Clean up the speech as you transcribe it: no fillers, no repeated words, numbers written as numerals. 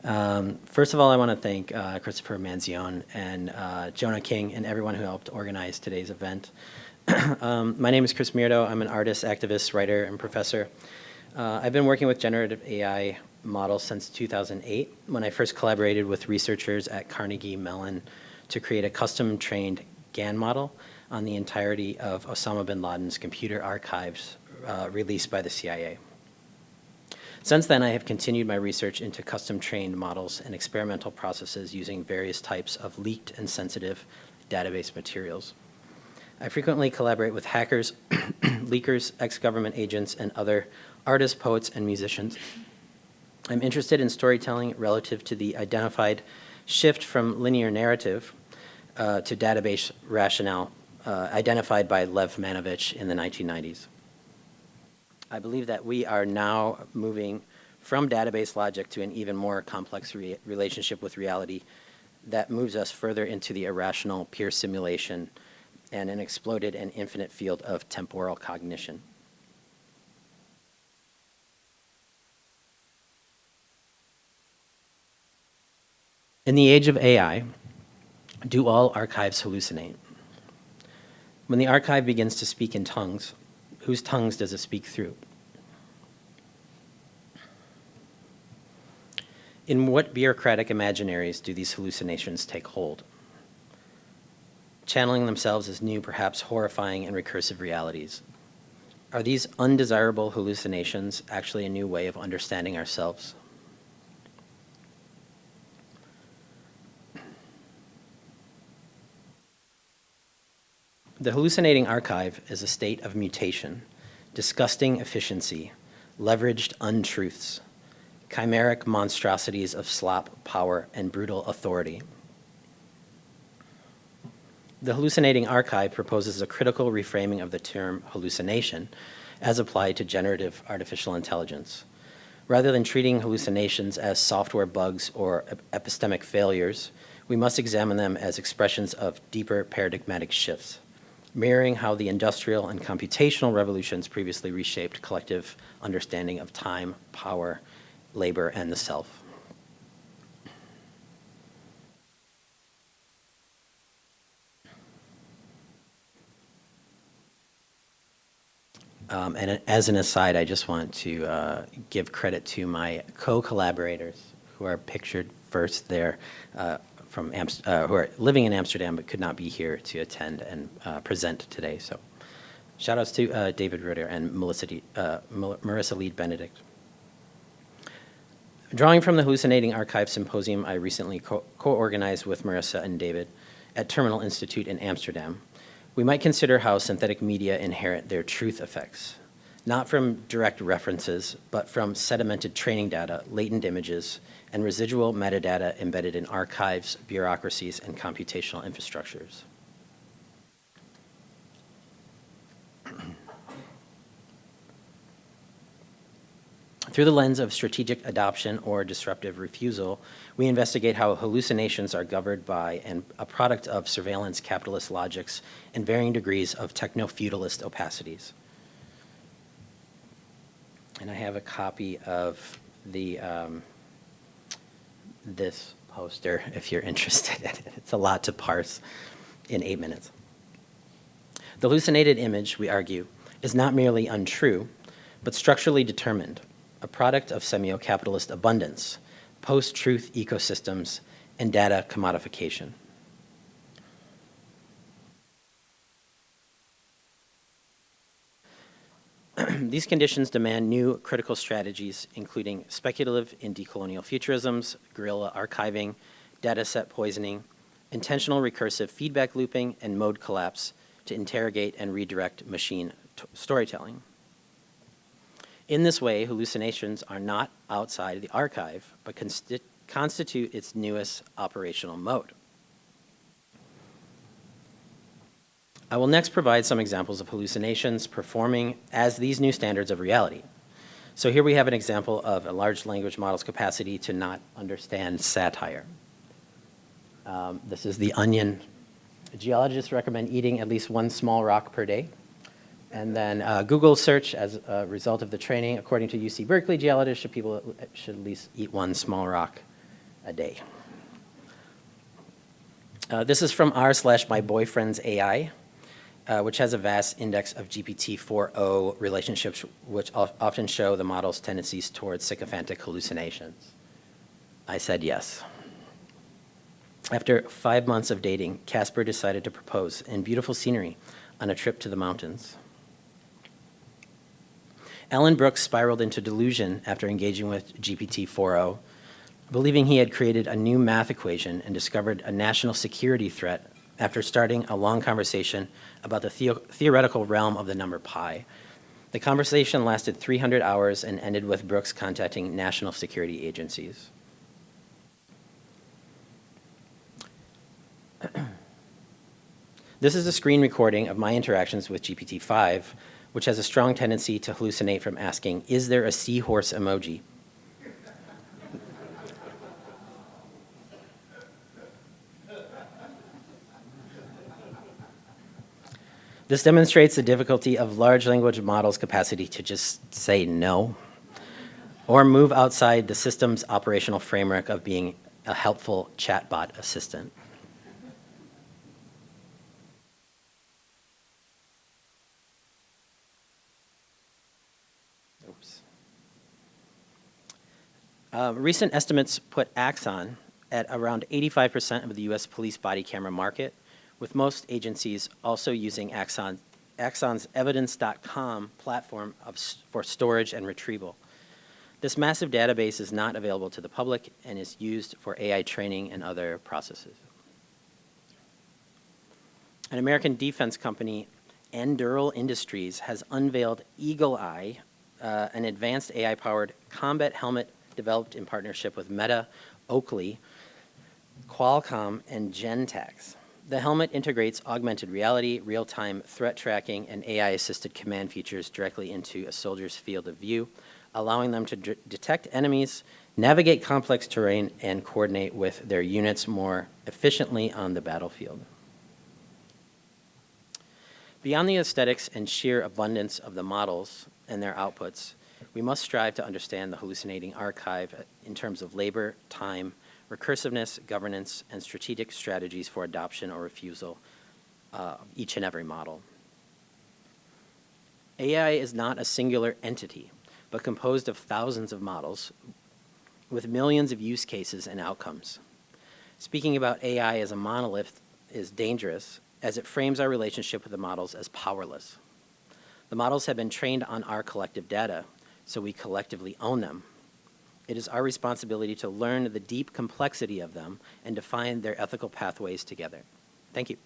First of all, I want to thank Christopher Manzione and Jonah King and everyone who helped organize today's event. My name is Chris Meerdo. I'm an artist, activist, writer, and professor. I've been working with generative AI models since 2008, when I first collaborated with researchers at Carnegie Mellon to create a custom-trained GAN model on the entirety of Osama bin Laden's computer archives released by the CIA. Since then, I have continued my research into custom-trained models and experimental processes using various types of leaked and sensitive database materials. I frequently collaborate with hackers, leakers, ex-government agents, and other artists, poets, and musicians. I'm interested in storytelling relative to the identified shift from linear narrative to database rationale identified by Lev Manovich in the 1990s. I believe that we are now moving from database logic to an even more complex relationship with reality that moves us further into the irrational pure simulation and an exploded and infinite field of temporal cognition. In the age of AI, do all archives hallucinate? When the archive begins to speak in tongues, whose tongues does it speak through? In what bureaucratic imaginaries do these hallucinations take hold? Channeling themselves as new, perhaps horrifying and recursive realities. Are these undesirable hallucinations actually a new way of understanding ourselves? The hallucinating archive is a state of mutation, disgusting efficiency, leveraged untruths, chimeric monstrosities of slop, power, and brutal authority. The hallucinating archive proposes a critical reframing of the term hallucination as applied to generative artificial intelligence. Rather than treating hallucinations as software bugs or epistemic failures, we must examine them as expressions of deeper paradigmatic shifts, mirroring how the industrial and computational revolutions previously reshaped collective understanding of time, power, labor, and the self. And as an aside, I just want to give credit to my co-collaborators who are pictured first there who are living in Amsterdam but could not be here to attend and present today. So shout outs to David Rutter and Marissa Lead-Benedict. Drawing from the Hallucinating Archive Symposium I recently co-organized with Marissa and David at Terminal Institute in Amsterdam, we might consider how synthetic media inherit their truth effects, not from direct references, but from sedimented training data, latent images, and residual metadata embedded in archives, bureaucracies, and computational infrastructures. Through the lens of strategic adoption or disruptive refusal, we investigate how hallucinations are governed by and a product of surveillance capitalist logics and varying degrees of technofeudalist opacities. And I have a copy of the this poster if you're interested in it. It's a lot to parse in 8 minutes. The hallucinated image, we argue, is not merely untrue, but structurally determined, a product of semio-capitalist abundance, post-truth ecosystems, and data commodification. These conditions demand new critical strategies, including speculative in decolonial futurisms, guerrilla archiving, dataset poisoning, intentional recursive feedback looping, and mode collapse to interrogate and redirect machine storytelling. In this way, hallucinations are not outside the archive, but constitute its newest operational mode. I will next provide some examples of hallucinations performing as these new standards of reality. So here we have an example of a large language model's capacity to not understand satire. This is the onion. Geologists recommend eating at least one small rock per day. And then Google search as a result of the training, according to UC Berkeley, geologists should at least eat one small rock a day. This is from r/myboyfriend's AI, which has a vast index of GPT-4o relationships, which often show the model's tendencies towards sycophantic hallucinations. I said yes. After 5 months of dating, Casper decided to propose in beautiful scenery on a trip to the mountains. Alan Brooks spiraled into delusion after engaging with GPT-4o, believing he had created a new math equation and discovered a national security threat after starting a long conversation about the theoretical realm of the number pi. The conversation lasted 300 hours and ended with Brooks contacting national security agencies. This is a screen recording of my interactions with GPT-5, which has a strong tendency to hallucinate from asking, "Is there a seahorse emoji?" This demonstrates the difficulty of large language models' capacity to just say no or move outside the system's operational framework of being a helpful chatbot assistant. Oops. Recent estimates put Axon at around 85% of the US police body camera market, with most agencies also using Axon's evidence.com platform for storage and retrieval. This massive database is not available to the public and is used for AI training and other processes. An American defense company, Anduril Industries, has unveiled Eagle Eye, an advanced AI-powered combat helmet developed in partnership with Meta, Oakley, Qualcomm, and Gentex. The helmet integrates augmented reality, real-time threat tracking, and AI-assisted command features directly into a soldier's field of view, allowing them to detect enemies, navigate complex terrain, and coordinate with their units more efficiently on the battlefield. Beyond the aesthetics and sheer abundance of the models and their outputs, we must strive to understand the hallucinating archive in terms of labor, time, recursiveness, governance, and strategic strategies for adoption or refusal of each and every model. AI is not a singular entity, but composed of thousands of models with millions of use cases and outcomes. Speaking about AI as a monolith is dangerous, as it frames our relationship with the models as powerless. The models have been trained on our collective data, so we collectively own them. It is our responsibility to learn the deep complexity of them and define their ethical pathways together. Thank you.